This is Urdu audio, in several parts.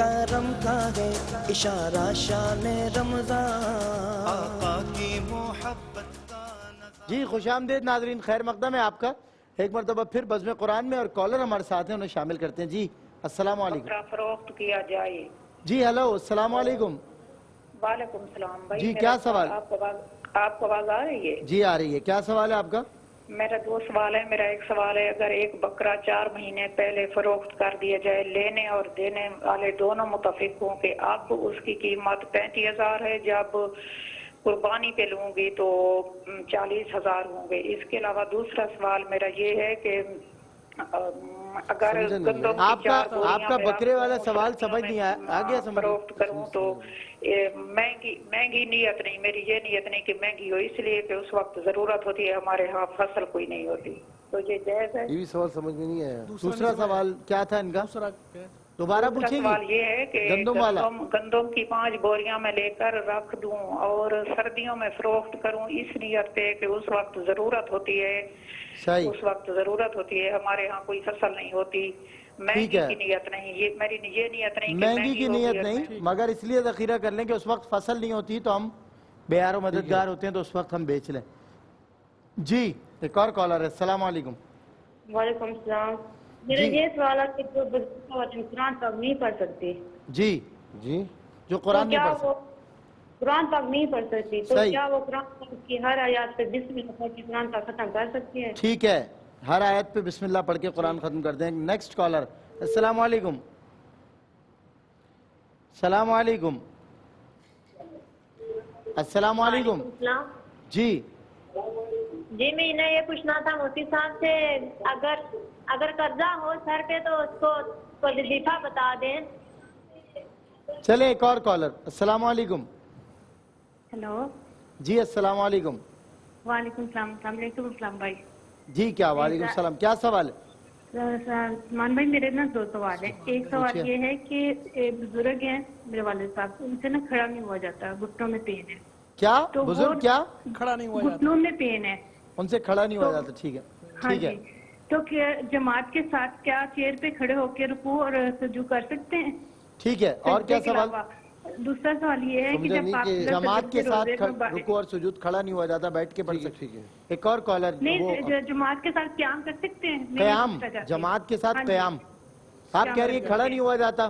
کرم کا ہے اشارہ شان رمضان آقا کی محبت کا جی خوش آمدید ناظرین، خیر مقدم ہے آپ کا ایک مرتبہ پھر بزم قرآن میں، اور کالر ہمارے ساتھ ہیں، انہیں شامل کرتے ہیں۔ جی السلام علیکم۔ بکرا فروخت کیا جائے۔ جی ہلو السلام علیکم۔ وعلیکم السلام بھائی، جی کیا سوال؟ آپ کو آواز آ رہی ہے؟ جی آ رہی ہے، کیا سوال ہے آپ کا؟ میرا دو سوال ہے۔ میرا ایک سوال ہے، اگر ایک بکرا 4 مہینے پہلے فروخت کر دیا جائے، لینے اور دینے والے دونوں متفق ہوں کہ اب اس کی قیمت 35,000 ہے، جب قربانی پہ لوں گی تو 40,000 ہوں گے۔ اس کے علاوہ دوسرا سوال میرا یہ ہے کہ اگر گندم کی 4 بوریاں آپ کا بکرے والا سوال سمجھ نہیں آگیا فروخت کروں تو مہنگی نیت نہیں، میری یہ نیت نہیں کہ مہنگی ہو، اس لیے کہ اس وقت ضرورت ہوتی ہے، ہمارے ہاں فصل کوئی نہیں ہوتی، تو یہ جائز ہے؟ یہ بھی سوال سمجھ میں نہیں آیا۔ دوسرا سوال کیا تھا ان کا؟ دوبارہ پوچھیں گی؟ سوال یہ ہے کہ گندم کی 5 بوریاں میں لے کر رکھ دوں اور سردیوں میں فروخت کروں اس نیت پہ کہ اس وقت ضرورت ہوتی ہے، اس وقت ضرورت ہوتی ہے، ہمارے ہاں کوئی فصل نہیں ہوتی، مہنگی کی نیت نہیں، یہ میری یہ نیت نہیں کہ مہنگی کی نیت نہیں، مگر اس لیے ذخیرہ کر لیں کہ اس وقت فصل نہیں ہوتی تو ہم بیار و مددگار ہوتے ہیں تو اس وقت ہم بیچ لیں۔ جی ایک اور کالر ہے، السلام علیکم۔ وعلیکم السلام۔ میرا یہ سوال ہے کہ جو قرآن پاک نہیں پڑھ سکتی، جی جی جو قرآن نہیں پڑھ سکتی، قرآن پاک نہیں پڑھ سکتی، تو کیا وہ قرآن پاک کی ہر آیات پہ بسم اللہ پڑھ کے قرآن پاک ختم کر سکتی ہے؟ ٹھیک ہے، ہر آیت پہ بسم اللہ پڑھ کے قرآن ختم کر دیں۔ نیکسٹ کالر، السلام علیکم۔ السلام علیکم۔ السلام علیکم۔ جی جی میں انہیں یہ پوچھنا تھا مفتی صاحب سے، اگر قرضہ ہو سر پہ تو اس کو وظیفہ بتا دیں۔ چلیں ایک اور کالر، السلام علیکم۔ ہیلو جی السلام علیکم۔ وعلیکم السلام۔ السلام علیکم اسلام بھائی۔ جی کیا وعلیکم السلام، کیا سوال ہے؟ سلمان بھائی میرے نا 2 سوال ہیں۔ ایک سوال یہ ہے کہ بزرگ ہیں میرے والد صاحب، ان سے نا کھڑا نہیں ہوا جاتا، گھٹنوں میں پین ہے۔ کیا بزرگ کیا؟ کھڑا نہیں ہوا جاتا، گھٹنوں میں پین ہے، ان سے کھڑا نہیں ہوا جاتا، ٹھیک ہے ٹھیک ہے۔ تو کیا جماعت کے ساتھ کیا چیئر پہ کھڑے ہو کے رکوع اور سجود کر سکتے ہیں؟ ٹھیک ہے، اور کیا سوال؟ دوسرا سوال یہ ہے کہ جب جماعت کے ساتھ رکوع اور سجود کھڑا نہیں ہوا جاتا، بیٹھ کے پڑھ سکتے ہیں۔ ایک اور کالر، نہیں جماعت کے ساتھ قیام کر سکتے ہیں؟ قیام، جماعت کے ساتھ قیام، آپ کہہ رہی ہیں کھڑا نہیں ہوا جاتا؟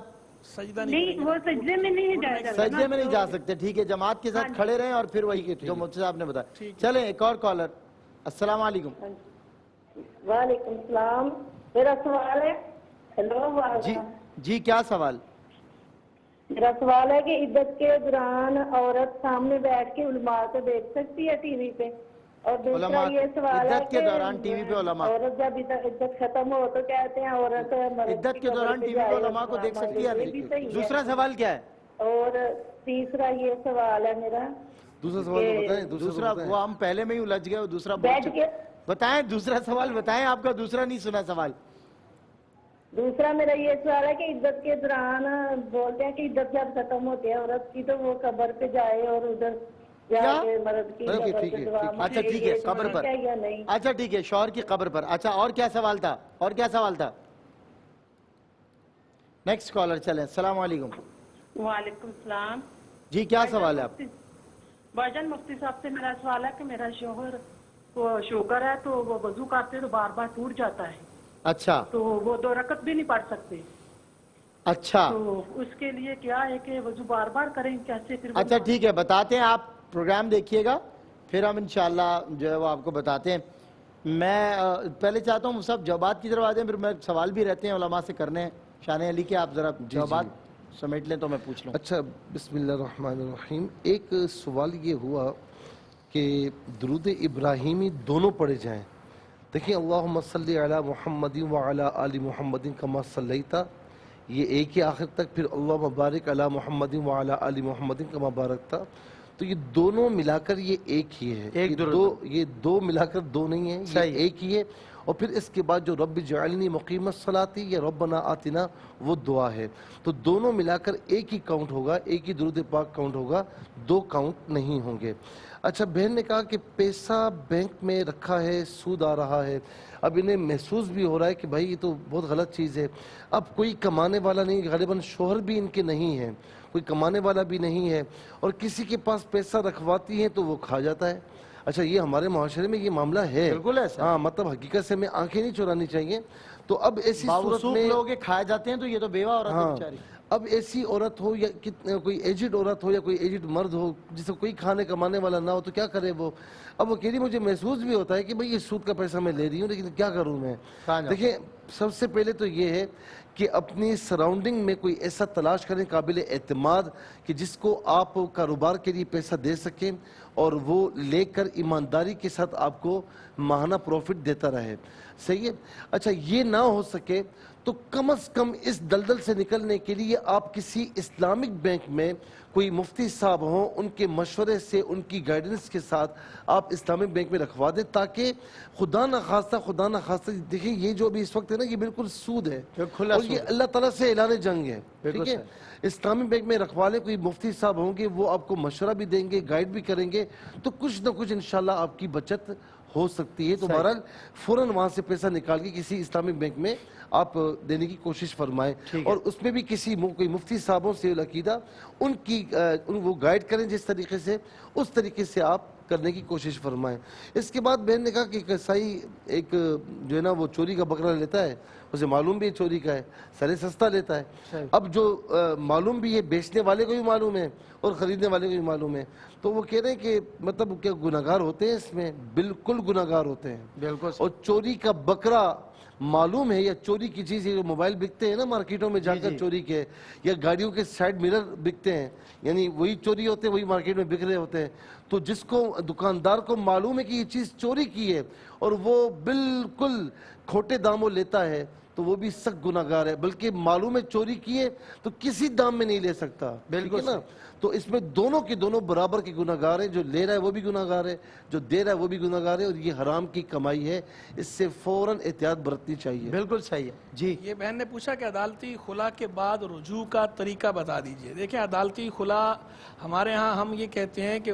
نہیں، وہ سجدے میں نہیں جا سکتے، سجدے میں نہیں جا سکتے، ٹھیک ہے، جماعت کے ساتھ کھڑے رہیں اور پھر وہی جو مفتی صاحب نے بتایا۔ چلیں ایک اور کالر، السلام علیکم۔ وعلیکم السلام۔ میرا سوال ہے، جی جی کیا سوال؟ میرا سوال ہے کہ عدت کے دوران عورت سامنے بیٹھ کے علماء کو دیکھ سکتی ہے ٹی وی پہ؟ اور دوسرا یہ سوال ہے عدت کے دوران ٹی وی پہ علماء، عورت جب عدت ختم ہو تو کہتے ہیں عورت عدت کے دوران ٹی وی پہ علماء کو دیکھ سکتی ہے؟ دوسرا سوال کیا ہے؟ اور تیسرا یہ سوال ہے میرا، دوسرا سوال بتائیں۔ دوسرا وہ ہم پہلے میں ہی الجھ گئے، دوسرا بیٹھ کے بتائیں، دوسرا سوال بتائیں، آپ کا دوسرا نہیں سنا سوال۔ دوسرا میرا یہ سوال ہے کہ عدت کے دوران بولتے ہیں کہ عدت جب ختم ہوتی ہے عورت کی تو وہ قبر پہ جائے اور ادھر جا کے مرد کی قبر پہ دعا مانگے، اچھا ٹھیک ہے، قبر پر، اچھا ٹھیک ہے، شوہر کی قبر پر۔ اچھا اور کیا سوال تھا؟ اور کیا سوال تھا؟ نیکسٹ کالر چلیں، السلام علیکم۔ وعلیکم السلام۔ جی کیا سوال ہے آپ؟ بھائی مفتی صاحب سے میرا سوال ہے کہ میرا شوہر کو شوگر ہے تو وہ وضو کرتے تو بار بار ٹوٹ جاتا ہے، اچھا تو وہ 2 رکعت بھی نہیں پڑھ سکتے، اچھا تو اس کے لیے کیا ہے کہ وضو بار بار کریں کیسے پھر؟ اچھا ٹھیک ہے، بتاتے ہیں، آپ پروگرام دیکھیے گا پھر ہم انشاءاللہ جو ہے وہ آپ کو بتاتے ہیں۔ میں پہلے چاہتا ہوں صاحب جوابات کی طرف آ جائیں، پھر میں سوال بھی رہتے ہیں علماء سے کرنے ہیں۔ شان علی کے آپ ذرا جوابات سمیٹ لیں تو میں پوچھ لوں۔ اچھا بسم اللہ الرحمن الرحیم۔ ایک سوال یہ ہوا کہ درود ابراہیمی دونوں پڑھے جائیں۔ دیکھیں اللہم صلی علی محمد وعلی آل محمد کما صلیت، یہ ایک ہی آخر تک، پھر اللہم بارک علی محمد وعلی آل محمد کما بارکت، تو یہ دونوں ملا کر یہ ایک ہی ہے، یہ دو ملا کر 2 نہیں ہیں، یہ ایک ہی ہے۔ اور پھر اس کے بعد جو رب جعلنی مقیم الصلاۃ یا ربنا آتنا وہ دعا ہے. تو دونوں ملا کر ایک ہی کاؤنٹ ہوگا, ایک ہی درود پاک کاؤنٹ ہوگا, 2 کاؤنٹ نہیں ہوں گے. اچھا, بہن نے کہا کہ پیسہ بینک میں رکھا ہے, سود آ رہا ہے, اب انہیں محسوس بھی ہو رہا ہے کہ بھائی یہ تو بہت غلط چیز ہے. اب کوئی کمانے والا نہیں, غالباً شوہر بھی ان کے نہیں ہے, کوئی کمانے والا بھی نہیں ہے, اور کسی کے پاس پیسہ رکھواتی ہیں تو وہ کھا جاتا ہے. اچھا, یہ ہمارے معاشرے میں یہ معاملہ ہے, بالکل ایسا. ہاں, مطلب حقیقت سے ہمیں آنکھیں نہیں چرانی چاہیے. تو اب ایسی صورت میں لوگ کھائے جاتے ہیں, تو یہ تو بیوہ عورت ہے بیچاری. اب ایسی عورت ہو یا کوئی ایجڈ عورت ہو یا کوئی ایجڈ مرد ہو جس کو کوئی کھانے کمانے والا نہ ہو, تو کیا کرے وہ؟ اب وہ کہہ رہی مجھے محسوس بھی ہوتا ہے کہ بھئی یہ سود کا پیسہ میں لے رہی ہوں, لیکن کیا کروں میں؟ دیکھیں, سب سے پہلے تو یہ ہے کہ اپنی سراؤنڈنگ میں کوئی ایسا تلاش کریں قابل اعتماد کہ جس کو آپ کاروبار کے لیے پیسہ دے سکیں اور وہ لے کر ایمانداری کے ساتھ آپ کو ماہانہ پروفٹ دیتا رہے. صحیح ہے. اچھا, یہ نہ ہو سکے تو کم از کم اس دلدل سے نکلنے کے لیے آپ کسی اسلامک بینک میں کوئی مفتی صاحب ہوں, ان کے مشورے سے, ان کی گائیڈنس کے ساتھ آپ اسلامک بینک میں رکھوا دیں, تاکہ خدا نہ خواستہ دیکھیں یہ جو بھی اس وقت ہے نا, یہ بالکل سود ہے اور یہ اللہ تعالیٰ سے اعلان جنگ ہے. ٹھیک ہے, اسلامی بینک میں رکھوا لیں, کوئی مفتی صاحب ہوں گے, وہ آپ کو مشورہ بھی دیں گے, گائیڈ بھی کریں گے, تو کچھ نہ کچھ انشاءاللہ آپ کی بچت ہو سکتی ہے. تو بہرحال فوراً وہاں سے پیسہ نکال کے کسی اسلامک بینک میں آپ دینے کی کوشش فرمائیں, اور اس میں بھی کوئی مفتی صاحبوں سے عقیدہ وہ گائیڈ کریں جس طریقے سے, اس طریقے سے آپ کرنے کی کوشش فرمائیں. اس کے بعد بہن نے کہا کہ کسائی ایک جو ہے نا وہ چوری کا بکرا لیتا ہے, اسے معلوم بھی ہے چوری کا ہے, سرے سستا لیتا ہے. اب جو معلوم بھی ہے, بیچنے والے کو بھی معلوم ہے اور خریدنے والے کو بھی معلوم ہے, تو وہ کہہ رہے ہیں کہ مطلب کیا گناہگار ہوتے ہیں اس میں؟ بالکل گناہگار ہوتے ہیں. بالکل. اور چوری کا بکرا معلوم ہے یا چوری کی چیز, یہ جو موبائل بکتے ہیں نا مارکیٹوں میں جا کر چوری کے, یا گاڑیوں کے سائیڈ مرر بکتے ہیں, یعنی وہی چوری ہوتے ہیں, وہی مارکیٹ میں بک رہے ہوتے ہیں. تو جس کو دکاندار کو معلوم ہے کہ یہ چیز چوری کی ہے اور وہ بالکل کھوٹے داموں لیتا ہے, تو وہ بھی سخت گناہگار ہے. بلکہ معلوم ہے چوری کی ہے تو کسی دام میں نہیں لے سکتا. بالکل نا. تو اس میں دونوں کے دونوں برابر کے گناہگار ہیں, جو لے رہا ہے وہ بھی گناہگار ہے, جو دے رہا ہے وہ بھی گناہگار ہے, اور یہ حرام کی کمائی ہے, اس سے فوراً احتیاط برتنی چاہیے. بالکل صحیح ہے. جی, یہ بہن نے پوچھا کہ عدالتی خلا کے بعد رجوع کا طریقہ بتا دیجئے. دیکھیں, عدالتی خلا ہمارے ہاں ہم یہ کہتے ہیں کہ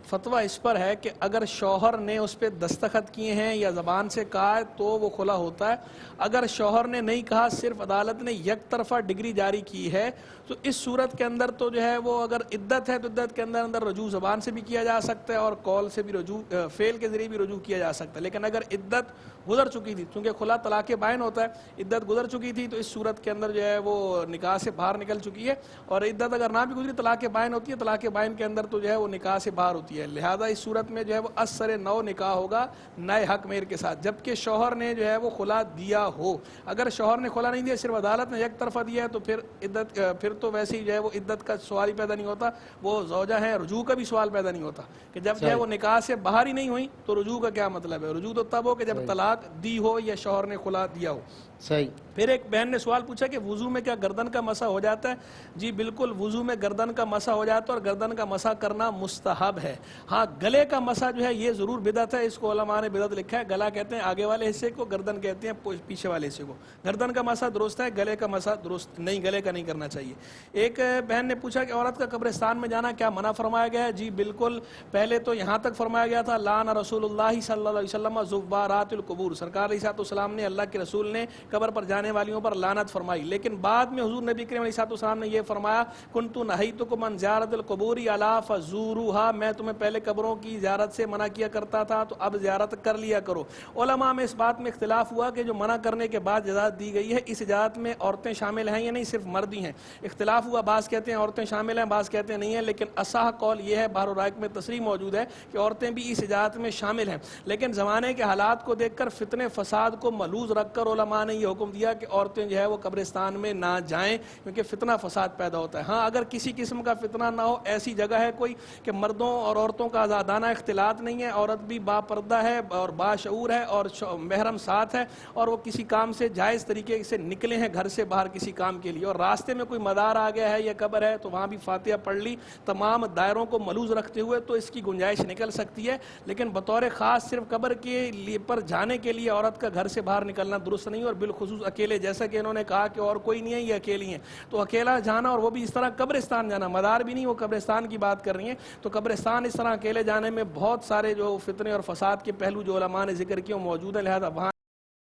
فتویٰ اس پر ہے کہ اگر شوہر نے اس پہ دستخط کیے ہیں یا زبان سے کہا ہے تو وہ خلا ہوتا ہے. اگر شوہر نے نہیں کہا, صرف عدالت نے یک طرفہ ڈگری جاری کی ہے, تو اس صورت کے اندر تو جو ہے وہ اگر عدت ہے تو عدت کے اندر رجوع زبان سے بھی کیا جا سکتا ہے اور قول سے بھی رجوع, فعل کے ذریعے بھی رجوع کیا جا سکتا ہے. لیکن اگر عدت گزر چکی تھی, چونکہ خلا طلاق بائن ہوتا ہے, عدت گزر چکی تھی تو اس صورت کے اندر جو ہے وہ نکاح سے باہر نکل چکی ہے, اور عدت اگر نہ بھی گزری طلاق بائن ہوتی ہے, طلاق بائن کے اندر تو جو ہے وہ نکاح سے باہر ہوتی ہے. لہذا اس صورت میں جو ہے وہ اثر نو نکاح ہوگا نئے حق مہر کے ساتھ, جبکہ شوہر نے جو ہے وہ خلا دیا ہو. اگر شوہر نے خلا نہیں دیا, صرف عدالت نے یک طرفہ دیا ہے, تو پھر عدت, پھر تو ویسے ہی جو ہے وہ عدت کا سوال ہی پیدا نہیں ہوتا, وہ زوجہ ہیں, رجوع کا بھی سوال پیدا نہیں ہوتا کہ جب جو ہے وہ نکاح سے باہر ہی نہیں ہوئی تو رجوع کا کیا مطلب ہے. رجوع تو تب ہو کہ جب طلاق دی ہو یا شوہر نے خلا دیا ہو. صحیح. پھر ایک بہن نے سوال پوچھا کہ وضو میں کیا گردن کا مسح ہو جاتا ہے؟ جی بالکل, وضو میں گردن کا مسح ہو جاتا ہے, اور گردن کا مسح کرنا مستحب ہے. ہاں, گلے کا مسح جو ہے یہ ضرور بدعت ہے, اس کو علماء نے بدعت لکھا ہے. گلا کہتے ہیں آگے والے حصے کو, گردن کہتے ہیں پیچھے والے حصے کو. گردن کا مسح درست ہے, گلے کا مسح درست نہیں, گلے کا نہیں کرنا چاہیے. ایک بہن نے پوچھا کہ عورت کا قبرستان میں جانا کیا منع فرمایا گیا ہے؟ جی بالکل, پہلے تو یہاں تک فرمایا گیا تھا لعن رسول اللہ صلی اللہ علیہ وسلم زوارات القبور, سرکار علیہ السلام نے, اللہ کے رسول نے قبر پر جانے والیوں پر لعنت فرمائی. لیکن بعد میں حضور نبی کریم علیہ السلام نے یہ فرمایا کنت نہیتکم عن زیارت القبور الا فزوروها, میں تمہیں پہلے قبروں کی زیارت سے منع کیا کرتا تھا تو اب زیارت کر لیا کرو. علماء میں اس بات میں اختلاف ہوا کہ جو منع کرنے کے بعد اجازت دی گئی ہے, اس اجازت میں عورتیں شامل ہیں یا نہیں, صرف مرد ہی ہیں. اختلاف ہوا, بعض کہتے ہیں عورتیں شامل ہیں, بعض کہتے ہیں نہیں ہیں. لیکن اصح قول یہ ہے, بحر الرائق میں تصریح موجود ہے کہ عورتیں بھی اس اجازت میں شامل ہیں. لیکن زمانے کے حالات کو دیکھ کر, فتنے فساد کو ملوز رکھ کر علماء نے یہ حکم دیا کہ عورتیں جو ہے وہ قبرستان میں نہ جائیں, کیونکہ فتنہ فساد پیدا ہوتا ہے. ہاں, اگر کسی قسم کا فتنہ نہ ہو, ایسی جگہ ہے کوئی کہ مردوں اور عورتوں کا آزادانہ اختلاط نہیں ہے, عورت بھی باپردہ ہے اور باشعور ہے اور محرم ساتھ ہے, اور وہ کسی کام سے جائز طریقے سے نکلے ہیں گھر سے باہر کسی کام کے لیے, اور راستے میں کوئی مدار آ گیا ہے یا قبر ہے تو وہاں بھی فاتحہ پڑھ لی تمام دائروں کو ملوز رکھتے ہوئے, تو اس کی گنجائش نکل سکتی ہے. لیکن بطور خاص صرف قبر کے لیے پر جانے کے لیے عورت کا گھر سے باہر نکلنا درست نہیں, اور بالخصوص اکیلے, جیسا کہ انہوں نے کہا کہ اور کوئی نہیں ہے, یہ اکیلی ہیں, تو اکیلا جانا اور وہ بھی اس طرح قبرستان جانا, مدار بھی نہیں, وہ قبرستان کی بات کر رہی ہیں, تو قبرستان اس طرح اکیلے جانے میں بہت سارے جو فتنے اور فساد کے پہلو جو علماء نے ذکر کیے موجود ہیں, لہذا وہاں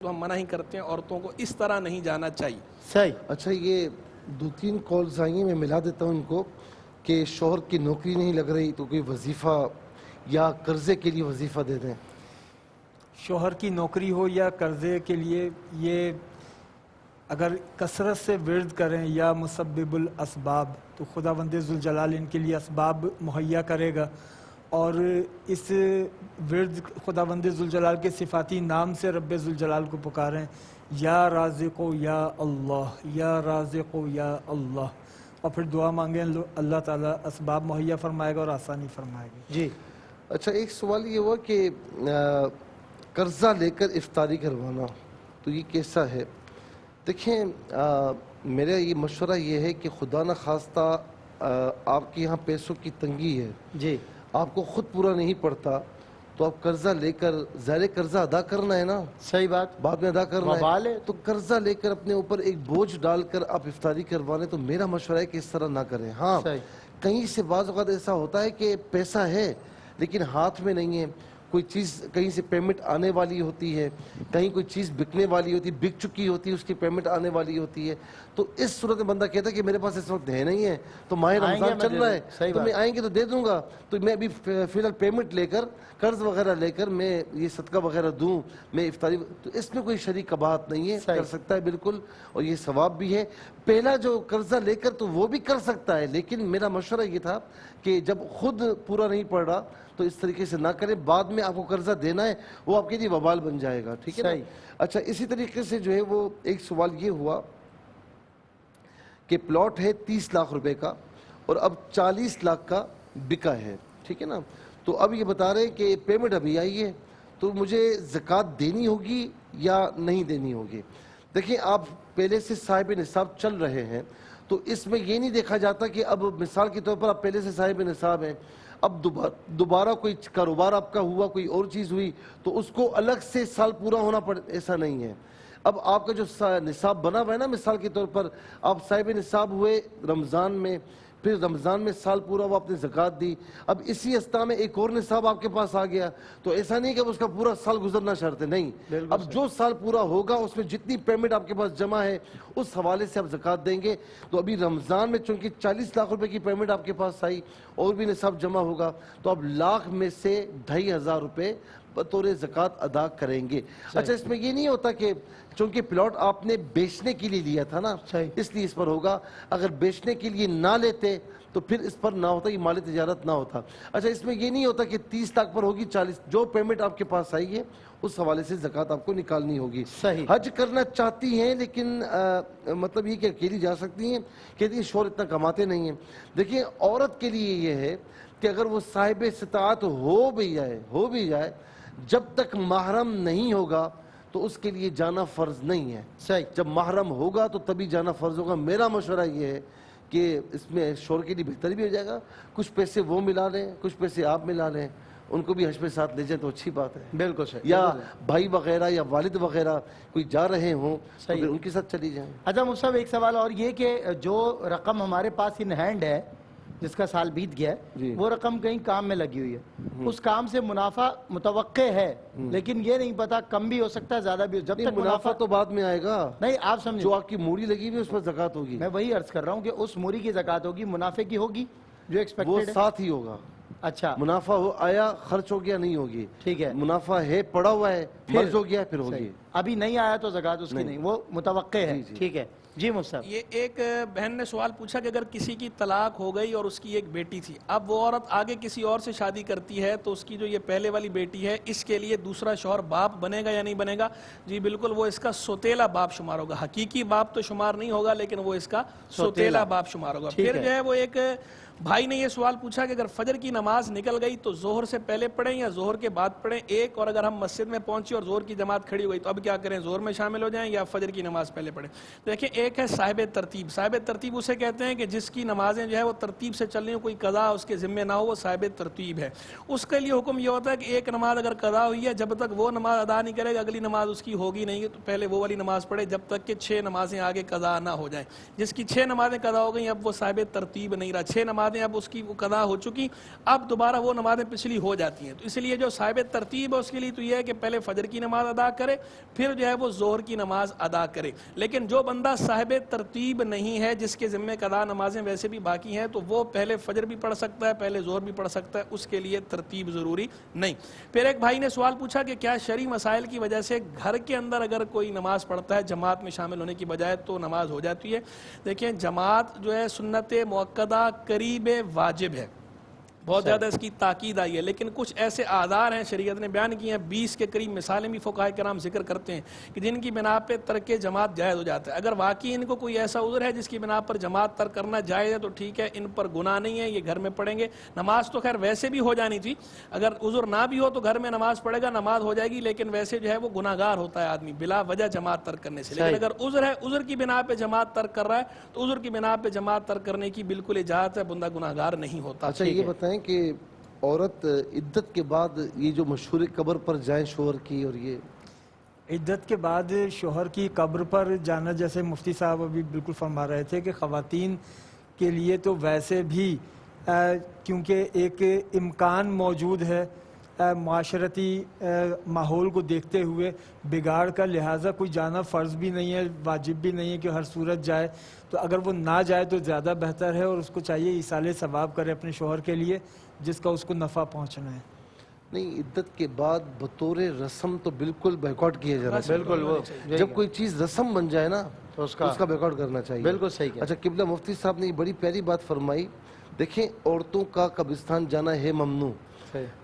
تو ہم منع ہی کرتے ہیں, عورتوں کو اس طرح نہیں جانا چاہیے. صحیح. اچھا یہ 2-3 کالز آئی ہیں, میں ملا دیتا ہوں ان کو, کہ شوہر کی نوکری نہیں لگ رہی تو کوئی وظیفہ یا قرضے کے لیے وظیفہ دے دیں. شوہر کی نوکری ہو یا قرضے کے لیے, یہ اگر کثرت سے ورد کریں یا مسبب الاسباب تو خداوند ذوالجلال ان کے لیے اسباب مہیا کرے گا, اور اس ورد خداوند ذوالجلال کے صفاتی نام سے رب ذوالجلال کو پکاریں, یا رازق یا اللہ, یا رازق یا اللہ, اور پھر دعا مانگیں, اللہ تعالیٰ اسباب مہیا فرمائے گا اور آسانی فرمائے گا. جی اچھا ایک سوال یہ ہوا کہ قرضہ لے کر افطاری کروانا تو یہ کیسا ہے؟ دیکھیں میرا یہ مشورہ یہ ہے کہ خدا نہ خواستہ آپ کے یہاں پیسوں کی تنگی ہے, جی, آپ کو خود پورا نہیں پڑتا, تو آپ قرضہ لے کر, ظاہر قرضہ ادا کرنا ہے نا, صحیح بات, بعد میں ادا کرنا وبال ہے, تو قرضہ لے کر اپنے اوپر ایک بوجھ ڈال کر آپ افطاری کروانے, تو میرا مشورہ ہے کہ اس طرح نہ کریں. ہاں کہیں سے بعض اوقات ایسا ہوتا ہے کہ پیسہ ہے لیکن ہاتھ میں نہیں ہے, کوئی چیز کہیں سے پیمنٹ آنے والی ہوتی ہے, کہیں کوئی چیز بکنے والی ہوتی ہے, بک چکی ہوتی ہے, اس کی پیمنٹ آنے والی ہوتی ہے, تو اس صورت میں بندہ کہتا ہے کہ میرے پاس اس وقت ہے نہیں ہے, تو ماہ رمضان چل رہا ہے تو میں آئیں گے تو دے دوں گا, تو میں ابھی فی الحال پیمنٹ لے کر, قرض وغیرہ لے کر میں یہ صدقہ وغیرہ دوں, میں افطاری, تو اس میں کوئی شریک قباحت نہیں ہے, کر سکتا ہے بالکل, اور یہ ثواب بھی ہے. پہلا جو قرضہ لے کر تو وہ بھی کر سکتا ہے, لیکن میرا مشورہ یہ تھا کہ جب خود پورا نہیں پڑ رہا تو اس طریقے سے نہ کریں, بعد میں آپ کو قرضہ دینا ہے وہ آپ کے لیے وبال بن جائے گا. ٹھیک ہے نا؟ اچھا اسی طریقے سے جو ہے وہ ایک سوال یہ ہوا کہ پلاٹ ہے 30 لاکھ روپے کا اور اب 40 لاکھ کا بکا ہے, ٹھیک ہے نا, تو اب یہ بتا رہے ہیں کہ پیمنٹ ابھی آئی ہے تو مجھے زکوٰۃ دینی ہوگی یا نہیں دینی ہوگی. دیکھیں آپ پہلے سے صاحب نصاب چل رہے ہیں تو اس میں یہ نہیں دیکھا جاتا کہ اب مثال کے طور پر آپ پہلے سے صاحب نصاب ہیں, اب دوبارہ کوئی کاروبار آپ کا ہوا, کوئی اور چیز ہوئی تو اس کو الگ سے سال پورا ہونا پڑے, ایسا نہیں ہے. اب آپ کا جو نصاب بنا ہوا ہے نا, مثال کے طور پر آپ صاحب نصاب ہوئے رمضان میں, پھر رمضان میں سال پورا وہ آپ نے زکوٰۃ دی, اب اسی استا میں ایک اور نصاب آپ کے پاس آ گیا, تو ایسا نہیں کہ اب اس کا پورا سال گزرنا شرط ہے, نہیں, اب جو سال پورا ہوگا اس میں جتنی پیمنٹ آپ کے پاس جمع ہے اس حوالے سے آپ زکوٰۃ دیں گے. تو ابھی رمضان میں چونکہ 40 لاکھ روپے کی پیمنٹ آپ کے پاس آئی اور بھی نصاب جمع ہوگا, تو اب لاکھ میں سے 2500 روپے بطور زکوٰۃ ادا کریں گے. اچھا اس میں یہ نہیں ہوتا کہ چونکہ پلاٹ آپ نے بیچنے کے لیے لیا تھا نا, اس لیے اس پر ہوگا, اگر بیچنے کے لیے نہ لیتے تو پھر اس پر نہ ہوتا, یہ مال تجارت نہ ہوتا. اچھا اس میں یہ نہیں ہوتا کہ 30 لاکھ پر ہوگی 40, جو پیمنٹ آپ کے پاس آئی ہے اس حوالے سے زکوٰۃ آپ کو نکالنی ہوگی. حج کرنا چاہتی ہیں لیکن مطلب یہ کہ اکیلی جا سکتی ہیں, کہتی ہیں شوہر اتنا کماتے نہیں ہیں. دیکھیں عورت کے لیے یہ ہے کہ اگر وہ صاحب استطاعت ہو بھی جائے جب تک محرم نہیں ہوگا تو اس کے لیے جانا فرض نہیں ہے. جب محرم ہوگا تو تبھی جانا فرض ہوگا. میرا مشورہ یہ ہے کہ اس میں شوہر کے لیے بہتری بھی ہو جائے گا, کچھ پیسے وہ ملا لیں, کچھ پیسے آپ ملا لیں, ان کو بھی حج پہ ساتھ لے جائیں تو اچھی بات ہے. بالکل صحیح. یا بھائی وغیرہ یا والد وغیرہ کوئی جا رہے ہوں تو پھر ان کے ساتھ چلی جائیں. اچھا مفتی صاحب ایک سوال اور یہ کہ جو رقم ہمارے پاس ان ہینڈ ہے جس کا سال بیت گیا ہے, وہ رقم کہیں کام میں لگی ہوئی ہے, اس کام سے منافع متوقع ہے لیکن یہ نہیں پتا کم بھی ہو سکتا ہے زیادہ بھی, جب تک منافع تو بعد میں آئے گا. نہیں آپ سمجھیں, جو آپ کی موڑی لگی ہوئی اس پر زکوٰۃ ہوگی. میں وہی عرض کر رہا ہوں کہ اس موری کی زکوٰۃ ہوگی, منافع کی ہوگی جو ایکسپیکٹڈ وہ ہے, ساتھ ہی ہوگا. اچھا منافع ہو آیا, خرچ ہو گیا, نہیں ہوگی. ٹھیک ہے, منافع ہے پڑا ہوا ہے, مرض ہو گیا, پھر ہوگی. ابھی نہیں آیا تو زکوٰۃ اس کی نہیں, وہ متوقع ہے. ٹھیک ہے. جی مصعب، یہ ایک بہن نے سوال پوچھا کہ اگر کسی کی طلاق ہو گئی اور اس کی ایک بیٹی تھی، اب وہ عورت آگے کسی اور سے شادی کرتی ہے تو اس کی جو یہ پہلے والی بیٹی ہے اس کے لیے دوسرا شوہر باپ بنے گا یا نہیں بنے گا؟ جی بالکل، وہ اس کا سوتیلا باپ شمار ہوگا، حقیقی باپ تو شمار نہیں ہوگا لیکن وہ اس کا سوتیلا باپ شمار ہوگا۔ پھر جو ہے وہ ایک بھائی نے یہ سوال پوچھا کہ اگر فجر کی نماز نکل گئی تو ظہر سے پہلے پڑھیں یا ظہر کے بعد پڑھیں ایک، اور اگر ہم مسجد میں پہنچے اور ظہر کی جماعت کھڑی ہو گئی تو اب کیا کریں، ظہر میں شامل ہو جائیں یا فجر کی نماز پہلے پڑھیں؟ دیکھیں ایک ہے صاحب ترتیب، صاحب ترتیب اسے کہتے ہیں کہ جس کی نمازیں جو ہے وہ ترتیب سے چل رہی ہوں، کوئی قضا اس کے ذمہ نہ ہو، وہ صاحب ترتیب ہے۔ اس کے لیے حکم یہ ہوتا ہے کہ ایک نماز اگر قضا ہوئی ہے جب تک وہ نماز ادا نہیں کرے گا اگلی نماز اس کی ہوگی نہیں، تو پہلے وہ والی نماز پڑھے جب تک کہ 6 نمازیں آگے قضا نہ ہو جائیں۔ جس کی 6 نمازیں قضا ہو گئیں اب وہ صاحب ترتیب نہیں رہا، 6 نمازیں اب اس کی قضا ہو چکی، اب دوبارہ وہ نمازیں پچھلی ہو جاتی ہیں، تو اس لیے جو صاحب ترتیب ہے اس کے لیے تو یہ ہے کہ پہلے فجر کی نماز ادا کرے پھر جو ہے وہ ظہر کی نماز ادا کرے۔ لیکن جو بندہ صاحب ترتیب نہیں ہے، جس کے ذمہ قضا نمازیں ویسے بھی باقی ہیں، تو وہ پہلے فجر بھی پڑھ سکتا ہے پہلے ظہر بھی پڑھ سکتا ہے، اس کے لیے ترتیب ضروری نہیں۔ پھر ایک بھائی نے سوال پوچھا کہ کیا شرعی مسائل کی وجہ سے گھر کے اندر اگر کوئی نماز پڑھتا ہے جماعت میں شامل ہونے کی بجائے تو نماز ہو جاتی ہے؟ دیکھیں جماعت جو ہے سنت مؤکدہ قریب واجب ہے، بہت زیادہ اس کی تاکید آئی ہے، لیکن کچھ ایسے آدھار ہیں شریعت نے بیان کیے ہیں، 20 کے قریب مثالیں بھی فقہاء کرام ذکر کرتے ہیں کہ جن کی بنا پہ ترک جماعت جائز ہو جاتا ہے۔ اگر واقعی ان کو کوئی ایسا عذر ہے جس کی بنا پر جماعت ترک کرنا جائز ہے تو ٹھیک ہے، ان پر گناہ نہیں ہے، یہ گھر میں پڑھیں گے۔ نماز تو خیر ویسے بھی ہو جانی تھی، اگر عذر نہ بھی ہو تو گھر میں نماز پڑھے گا، نماز ہو جائے گی، لیکن ویسے جو ہے وہ گناہ گار ہوتا ہے آدمی بلا وجہ جماعت ترک کرنے سے۔ لیکن اگر عذر ہے، عذر کی بنا پہ جماعت ترک کر رہا ہے تو عذر کی بنا پہ جماعت ترک کرنے کی بالکل اجازت ہے، بندہ گناہ گار نہیں ہوتا۔ اچھا یہ بتائیں کہ عورت عدت کے بعد یہ جو مشہور قبر پر جائیں شوہر کی، اور یہ عدت کے بعد شوہر کی قبر پر جانا، جیسے مفتی صاحب ابھی بالکل فرما رہے تھے کہ خواتین کے لیے تو ویسے بھی کیونکہ ایک امکان موجود ہے معاشرتی ماحول کو دیکھتے ہوئے بگاڑ کا، لہٰذا کوئی جانا فرض بھی نہیں ہے، واجب بھی نہیں ہے کہ ہر صورت جائے، تو اگر وہ نہ جائے تو زیادہ بہتر ہے، اور اس کو چاہیے ایصال ثواب کرے اپنے شوہر کے لیے جس کا اس کو نفع پہنچنا ہے۔ نہیں، عدت کے بعد بطور رسم تو بالکل بیکاٹ کیا جانا چاہیے، بالکل وہ جب کوئی چیز رسم بن جائے نا تو اس کا بیکاٹ کرنا چاہیے۔ بالکل صحیح کہا۔ اچھا قبلہ مفتی صاحب نے یہ بڑی پیاری بات فرمائی، دیکھیں عورتوں کا قبرستان جانا ہے ممنوع،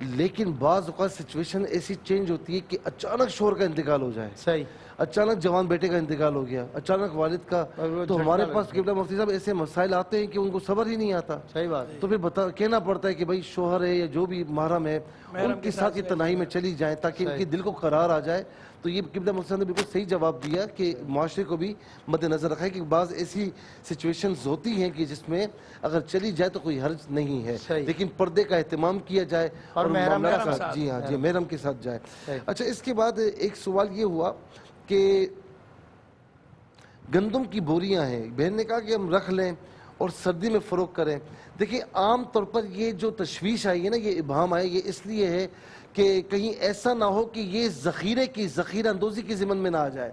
لیکن بعض اوقات سچویشن ایسی چینج ہوتی ہے کہ اچانک شوہر کا انتقال ہو جائے، صحیح، اچانک جوان بیٹے کا انتقال ہو گیا، اچانک والد کا، تو ہمارے پاس قبلہ مفتی صاحب ایسے مسائل آتے ہیں کہ ان کو صبر ہی نہیں آتا، صحیح بات، تو پھر کہنا پڑتا ہے کہ بھائی شوہر ہے یا جو بھی محرم ہے ان کے ساتھ یہ تنہائی میں چلی جائیں تاکہ ان کے دل کو قرار آ جائے۔ تو یہ قبلہ مفتی صاحب نے بالکل صحیح جواب دیا کہ معاشرے کو بھی مد نظر رکھا ہے کہ بعض ایسی سچویشنز ہوتی ہیں کہ جس میں اگر چلی جائے تو کوئی حرج نہیں ہے، لیکن پردے کا اہتمام کیا جائے اور محرم کے ساتھ، جی ہاں جی محرم کے ساتھ جائے۔ اچھا اس کے بعد ایک سوال یہ ہوا کہ گندم کی بوریاں ہیں، بہن نے کہا کہ ہم رکھ لیں اور سردی میں فروخت کریں۔ دیکھیں عام طور پر یہ جو تشویش آئی ہے نا، یہ ابہام آئے، یہ اس لیے ہے کہ کہیں ایسا نہ ہو کہ یہ ذخیرہ اندوزی کی ضمن میں نہ آ جائے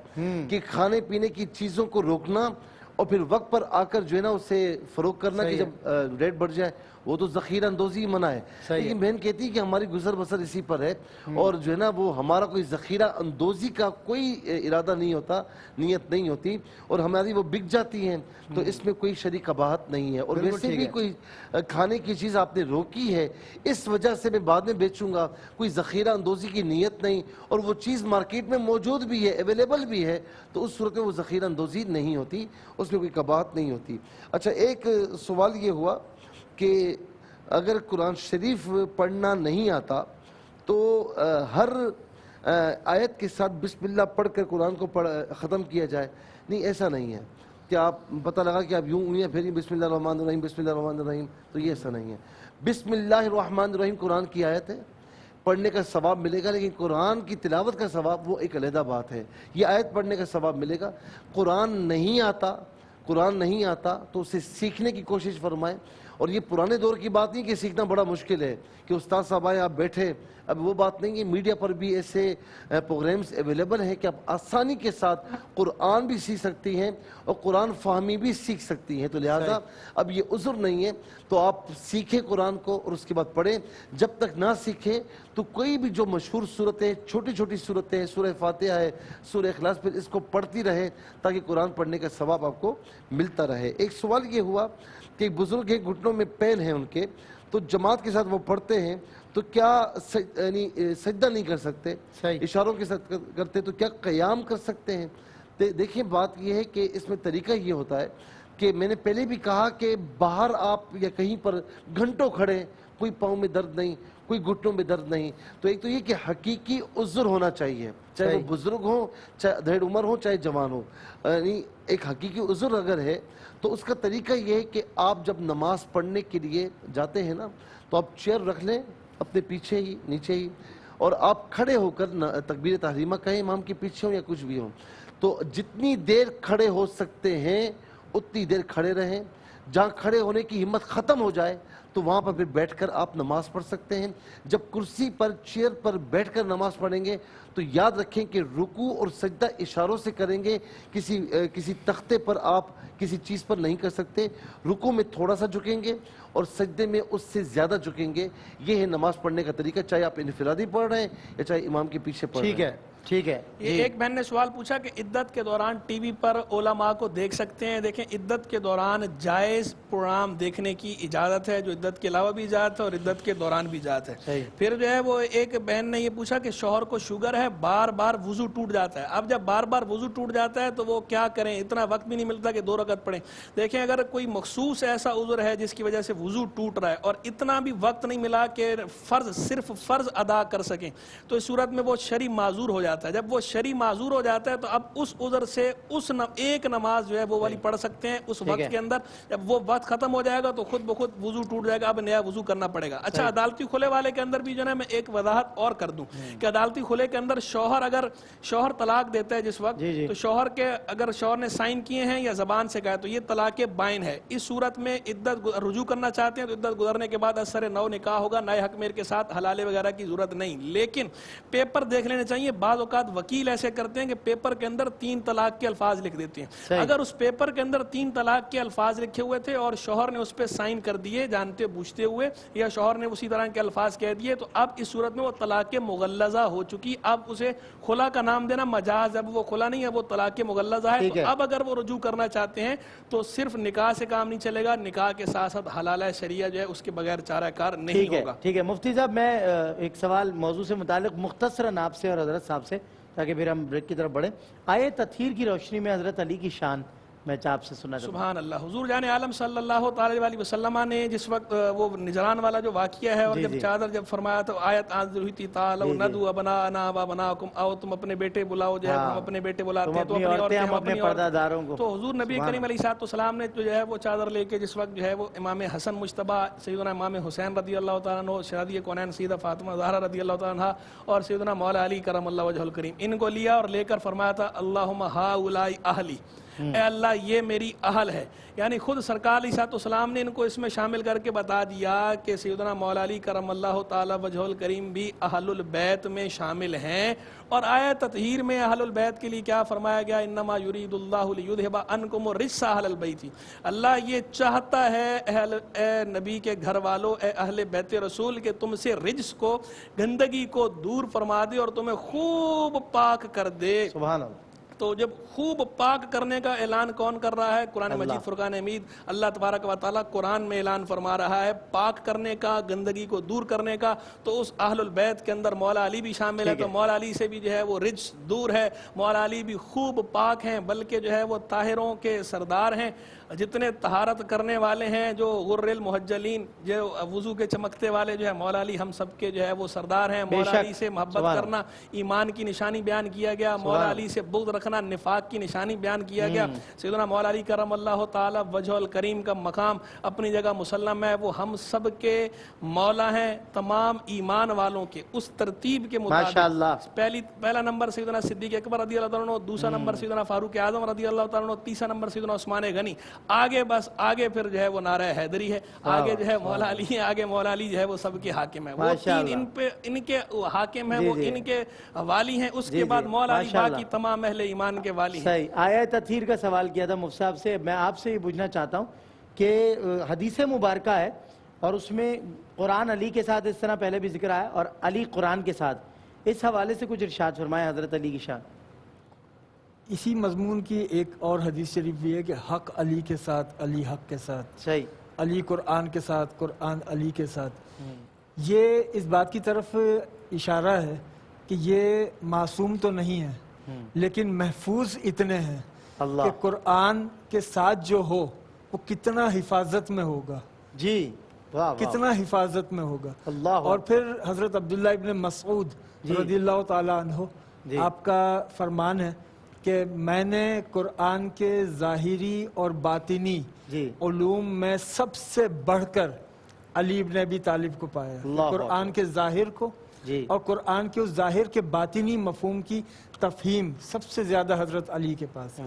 کہ کھانے پینے کی چیزوں کو روکنا اور پھر وقت پر آ کر جو ہے نا اسے فروخت کرنا کہ جب ریٹ بڑھ جائے، وہ تو ذخیرہ اندوزی منع ہے۔ لیکن بہن کہتی ہے کہ ہماری گزر بسر اسی پر ہے اور جو ہے نا وہ ہمارا کوئی ذخیرہ اندوزی کا کوئی ارادہ نہیں ہوتا، نیت نہیں ہوتی، اور ہماری وہ بک جاتی ہیں، تو اس میں کوئی شرعی قباحت نہیں ہے۔ اور ویسے بھی کوئی کھانے کی چیز آپ نے روکی ہے اس وجہ سے میں بعد میں بیچوں گا، کوئی ذخیرہ اندوزی کی نیت نہیں، اور وہ چیز مارکیٹ میں موجود بھی ہے، اویلیبل بھی ہے، تو اس صورت میں وہ ذخیرہ اندوزی نہیں ہوتی، اس میں کوئی قباحت نہیں ہوتی۔ اچھا ایک سوال یہ ہوا کہ اگر قرآن شریف پڑھنا نہیں آتا تو ہر آیت کے ساتھ بسم اللہ پڑھ کر قرآن کو ختم کیا جائے؟ نہیں، ایسا نہیں ہے کہ آپ پتہ لگا کہ آپ یوں انگلیاں پھیری بسم اللہ الرحمن الرحیم بسم اللہ الرحمن الرحیم، تو یہ ایسا نہیں ہے۔ بسم اللہ الرحمن الرحیم قرآن کی آیت ہے، پڑھنے کا ثواب ملے گا، لیکن قرآن کی تلاوت کا ثواب وہ ایک علیحدہ بات ہے۔ یہ آیت پڑھنے کا ثواب ملے گا۔ قرآن نہیں آتا تو اسے سیکھنے کی کوشش فرمائیں، اور یہ پرانے دور کی بات نہیں کہ سیکھنا بڑا مشکل ہے کہ استاد صاحب آئے آپ بیٹھے، اب وہ بات نہیں ہے. میڈیا پر بھی ایسے پروگرامز اویلیبل ہیں کہ آپ آسانی کے ساتھ قرآن بھی سیکھ سکتی ہیں اور قرآن فہمی بھی سیکھ سکتی ہیں. تو لہٰذا اب یہ عذر نہیں ہے، تو آپ سیکھیں قرآن کو اور اس کے بعد پڑھیں. جب تک نہ سیکھیں تو کوئی بھی جو مشہور صورتیں، چھوٹی چھوٹی صورتیں، سورہ فاتحہ ہے، سورہ اخلاص، پھر اس کو پڑھتی رہے تاکہ قرآن پڑھنے کا ثواب آپ کو ملتا رہے. ایک سوال یہ ہوا کہ ایک بزرگ ہیں، گھٹنوں میں پین ہیں ان کے، تو جماعت کے ساتھ وہ پڑھتے ہیں تو کیا یعنی سجدہ نہیں کر سکتے؟ اشاروں کے ساتھ کرتے تو کیا قیام کر سکتے ہیں؟ دیکھیں بات یہ ہے کہ اس میں طریقہ یہ ہوتا ہے کہ میں نے پہلے بھی کہا کہ باہر آپ یا کہیں پر گھنٹوں کھڑے، کوئی پاؤں میں درد نہیں، کوئی گھٹنوں میں درد نہیں، تو ایک تو یہ کہ حقیقی عذر ہونا چاہیے، چاہے وہ بزرگ ہوں، چاہے ادھیڑ عمر ہو، چاہے جوان ہو. یعنی ایک حقیقی عذر اگر ہے تو اس کا طریقہ یہ ہے کہ آپ جب نماز پڑھنے کے لیے جاتے ہیں نا تو آپ چیئر رکھ لیں اپنے پیچھے ہی، نیچے ہی، اور آپ کھڑے ہو کر تکبیر تحریمہ کہیں، امام کے پیچھے ہوں یا کچھ بھی ہوں. تو جتنی دیر کھڑے ہو سکتے ہیں اتنی دیر کھڑے رہیں. جہاں کھڑے ہونے کی ہمت ختم ہو جائے تو وہاں پر پھر بیٹھ کر آپ نماز پڑھ سکتے ہیں. جب کرسی پر، چیئر پر بیٹھ کر نماز پڑھیں گے تو یاد رکھیں کہ رکوع اور سجدہ اشاروں سے کریں گے. کسی تختے پر آپ کسی چیز پر نہیں کر سکتے. رکوع میں تھوڑا سا جھکیں گے اور سجدے میں اس سے زیادہ جھکیں گے. یہ ہے نماز پڑھنے کا طریقہ، چاہے آپ انفرادی پڑھ رہے ہیں یا چاہے امام کے پیچھے پڑھ رہے ہیں. ٹھیک ہے. یہ ایک بہن نے سوال پوچھا کہ عدت کے دوران ٹی وی پر علماء کو دیکھ سکتے ہیں؟ دیکھیں، عدت کے دوران جائز پروگرام دیکھنے کی اجازت ہے، جو عدت کے علاوہ بھی اجازت ہے اور عدت کے دوران بھی اجازت ہے. پھر جو ہے وہ ایک بہن نے یہ پوچھا کہ شوہر کو شوگر ہے، بار بار وضو ٹوٹ جاتا ہے. اب جب بار بار وضو ٹوٹ جاتا ہے تو وہ کیا کریں؟ اتنا وقت بھی نہیں ملتا کہ 2 رکعت پڑھیں. دیکھیں، اگر کوئی مخصوص ایسا عذر ہے جس کی وجہ سے وضو ٹوٹ رہا ہے اور اتنا بھی وقت نہیں ملا کہ صرف فرض ادا کر سکیں، تو اس صورت میں وہ شرعی معذور ہو جاتا ہے. جب وہ شرعی معذور ہو جاتا ہے تو اب اس عذر سے ایک نماز جو ہے وہ والی پڑھ سکتے ہیں اس وقت کے اندر. جب وہ وقت ختم ہو جائے گا تو خود بخود وضو ٹوٹ جائے گا، اب نیا وضو کرنا پڑے گا. اچھا، عدالتی کھلے والے کے اندر بھی جو ہے میں ایک وضاحت اور کر دوں کہ عدالتی کھلے کے اندر شوہر طلاق دیتا ہے جس وقت، تو اگر شوہر نے سائن کیے ہیں یا زبان سے کہا تو یہ طلاق بائن ہے. اس صورت میں عدت رجوع کرنا چاہتے ہیں تو عدت گزرنے کے بعد اثر نو نکاح ہوگا، نئے حق مہر کے ساتھ حلالے وغیرہ کی ضرورت نہیں. لیکن پیپر دیکھ لینے چاہیے. بعض اوقات وکیل ایسے کرتے ہیں کہ پیپر کے اندر 3 طلاق کے الفاظ لکھ دیتے ہیں. اگر اس پیپر کے اندر 3 طلاق کے الفاظ لکھے ہوئے تھے اور شوہر نے اس پہ سائن کر دیے جانتے بوجھتے ہوئے، یا شوہر نے اسی طرح کے الفاظ کہہ دیے، تو اب اس صورت میں وہ طلاق مغلظہ ہو چکی. اب اسے خلا کا نام دینا مجاز، اب وہ خلا نہیں ہے، وہ طلاق مغلظہ ہے. تو اب اگر وہ رجوع کرنا چاہتے ہیں تو صرف نکاح سے کام نہیں چلے گا، نکاح کے ساتھ ساتھ حلالہ شریعہ جو ہے اس کے بغیر چارہ کار نہیں ہوگا. ٹھیک ہے مفتی صاحب، میں ایک سوال موضوع سے متعلق مختصراً آپ سے اور حضرت صاحب سے، تاکہ پھر ہم بریک کی طرف بڑھیں. آئے تطہیر کی روشنی میں حضرت علی کی شان میں آپ سے سنا. سبحان اللہ. حضور جان عالم صلی اللہ تعالی علیہ وسلم نے جس وقت وہ نجران والا جو واقعہ ہے اور جب چادر جب فرمایا تو آیت نازل ہوئی تھی، تعالوا ندعو ابناءنا وابناءکم، آؤ تم اپنے بیٹے بلاؤ، جو ہے ہم اپنے بیٹے بلاتے ہیں تو اپنی عورتیں ہم اپنے پردہ داروں کو. تو حضور نبی کریم علیہ السلام نے جو ہے وہ چادر لے کے جس وقت جو ہے وہ امام حسن مجتبی، سیدنا امام حسین رضی اللہ تعالیٰ عنہ، شہزادی کونین سیدہ فاطمہ زہرا رضی اللہ تعالیٰ عنہا اور سیدنا مولا علی کرم اللہ وجہ الکریم، ان کو لیا اور لے کر فرمایا تھا اللہم ہؤلاء اہلی، اے اللہ یہ میری اہل ہے. یعنی خود سرکار علیہ السلام نے ان کو اس میں شامل کر کے بتا دیا کہ سیدنا مولا علی کرم اللہ تعالی وجہ الکریم بھی اہل البیت میں شامل ہیں. اور آیت تطہیر میں اہل البیت کے لیے کیا فرمایا گیا؟ انما یرید اللہ لیذھب عنکم الرجس اہل البیت. اللہ یہ چاہتا ہے اے نبی کے گھر والوں، اے اہل بیت رسول، کہ تم سے رجس کو، گندگی کو دور فرما دے اور تمہیں خوب پاک کر دے. سبحان اللہ. تو جب خوب پاک کرنے کا اعلان کون کر رہا ہے؟ قرآن مجید فرقان حمید. اللہ تبارک و تعالیٰ قرآن میں اعلان فرما رہا ہے پاک کرنے کا، گندگی کو دور کرنے کا. تو اس اہل البیت کے اندر مولا علی بھی شامل ہے. تو مولا علی سے بھی جو ہے وہ رجس دور ہے، مولا علی بھی خوب پاک ہیں، بلکہ جو ہے وہ طاہروں کے سردار ہیں. جتنے طہارت کرنے والے ہیں، جو غر المحجلین، جو وضو کے چمکتے والے، جو ہے مولا علی ہم سب کے جو ہے وہ سردار ہیں. مولا علی سے محبت کرنا ایمان کی نشانی بیان کیا گیا. مولا علی سے بغض رکھنا رکھنا نفاق کی نشانی بیان کیا گیا. سیدنا مولا علی کرم اللہ تعالی وجہ الکریم کا مقام اپنی جگہ مسلم ہے, وہ ہم سب کے مولا ہیں, تمام ایمان والوں کے, اس ترتیب کے مطابق پہلا نمبر سیدنا صدیق اکبر رضی اللہ عنہ, دوسرا نمبر سیدنا فاروق اعظم رضی اللہ عنہ, تیسرا نمبر سیدنا عثمان غنی, آگے بس آگے پھر جو ہے وہ نعرہ حیدری ہے, آگے جو ہے مولا علی ہے, آگے مولا علی جو ہے وہ سب کے حاکم ہے, وہ تین ان کے حاکم ہیں, وہ ان کے والی ہیں, اس کے بعد مولا علی باقی تمام اہل ایمان کے والی ہیں. صحیح. آیہ تطہیر کا سوال کیا تھا مفتی صاحب سے, میں آپ سے یہ پوچھنا چاہتا ہوں کہ حدیث مبارکہ ہے اور اس میں قرآن علی کے ساتھ اس طرح پہلے بھی ذکر آیا اور علی قرآن کے ساتھ, اس حوالے سے کچھ ارشاد فرمائے حضرت علی کی شان. اسی مضمون کی ایک اور حدیث شریف بھی ہے کہ حق علی کے ساتھ, علی حق کے ساتھ, صحیح, علی قرآن کے ساتھ, قرآن علی کے ساتھ. یہ اس بات کی طرف اشارہ ہے کہ یہ معصوم تو نہیں ہے لیکن محفوظ اتنے ہیں کہ قرآن کے ساتھ جو ہو وہ کتنا حفاظت میں ہوگا, جی کتنا حفاظت میں ہوگا. اور پھر حضرت عبداللہ ابن مسعود رضی اللہ تعالیٰ عنہ, آپ کا فرمان ہے کہ میں نے قرآن کے ظاہری اور باطنی علوم میں سب سے بڑھ کر علی ابن ابی طالب کو پایا, قرآن کے ظاہر کو اور قرآن کے اس ظاہر کے باطنی مفہوم کی تفہیم سب سے زیادہ حضرت علی کے پاس.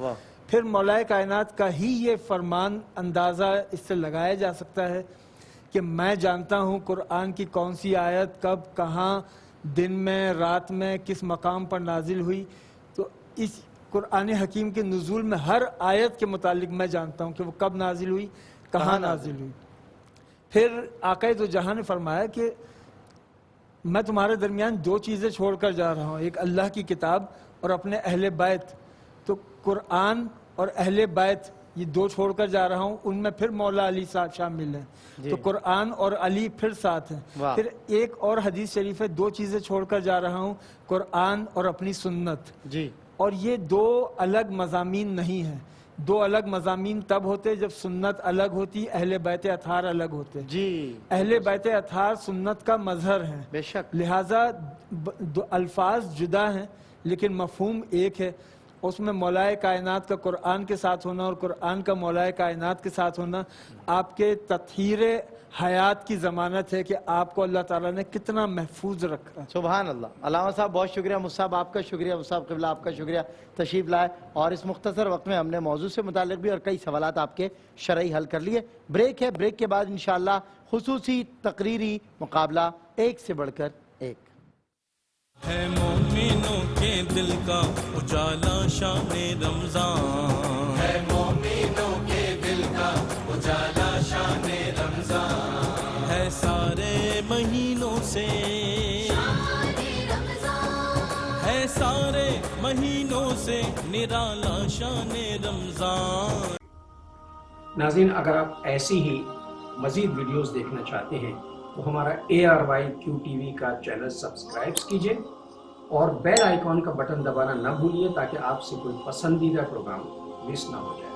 پھر مولا کائنات کا ہی یہ فرمان اندازہ اس سے لگایا جا سکتا ہے کہ میں جانتا ہوں قرآن کی کون سی آیت کب, کہاں, دن میں, رات میں, کس مقام پر نازل ہوئی. تو اس قرآن حکیم کے نزول میں ہر آیت کے متعلق میں جانتا ہوں کہ وہ کب نازل ہوئی, کہاں نازل ہوئی. پھر آقا دو جہاں نے فرمایا کہ میں تمہارے درمیان دو چیزیں چھوڑ کر جا رہا ہوں, ایک اللہ کی کتاب اور اپنے اہل بیت. تو قرآن اور اہل بیت یہ دو چھوڑ کر جا رہا ہوں, ان میں پھر مولا علی ساتھ شامل ہیں, تو قرآن اور علی پھر ساتھ ہیں. پھر ایک اور حدیث شریف ہے, دو چیزیں چھوڑ کر جا رہا ہوں, قرآن اور اپنی سنت. اور یہ دو الگ مضامین نہیں ہیں, دو الگ مضامین تب ہوتے جب سنت الگ ہوتی, اہل بیت اطہار الگ ہوتے. اہل بیت اطہار سنت کا مظہر ہیں, بے شک, لہٰذا الفاظ جدا ہیں لیکن مفہوم ایک ہے. اس میں مولا کائنات کا قرآن کے ساتھ ہونا اور قرآن کا مولا کائنات کے ساتھ ہونا آپ کے تطہیر حیات کی ضمانت ہے کہ آپ کو اللہ تعالیٰ نے کتنا محفوظ رکھا. سبحان اللہ. علامہ صاحب بہت شکریہ, مفتی صاحب آپ کا شکریہ, مفتی صاحب قبلہ آپ کا شکریہ تشریف لائے, اور اس مختصر وقت میں ہم نے موضوع سے متعلق بھی اور کئی سوالات آپ کے شرعی حل کر لیے. بریک ہے, بریک کے بعد انشاءاللہ خصوصی تقریری مقابلہ ایک سے بڑھ کر ایک. ہے مومنوں کے دل کا اجالا شان رمضان, ہے مومنوں کے دل کا اجالا شان رمضان, ہے سارے مہینوں سے ہے سارے مہینوں سے نرالا شان رمضان. ناظرین, اگر آپ ایسی ہی مزید ویڈیوز دیکھنا چاہتے ہیں تو ہمارا ARYQTV کا چینل سبسکرائب کیجئے اور بیل آئیکن کا بٹن دبانا نہ بھولیے تاکہ آپ سے کوئی پسندیدہ پروگرام مس نہ ہو جائے.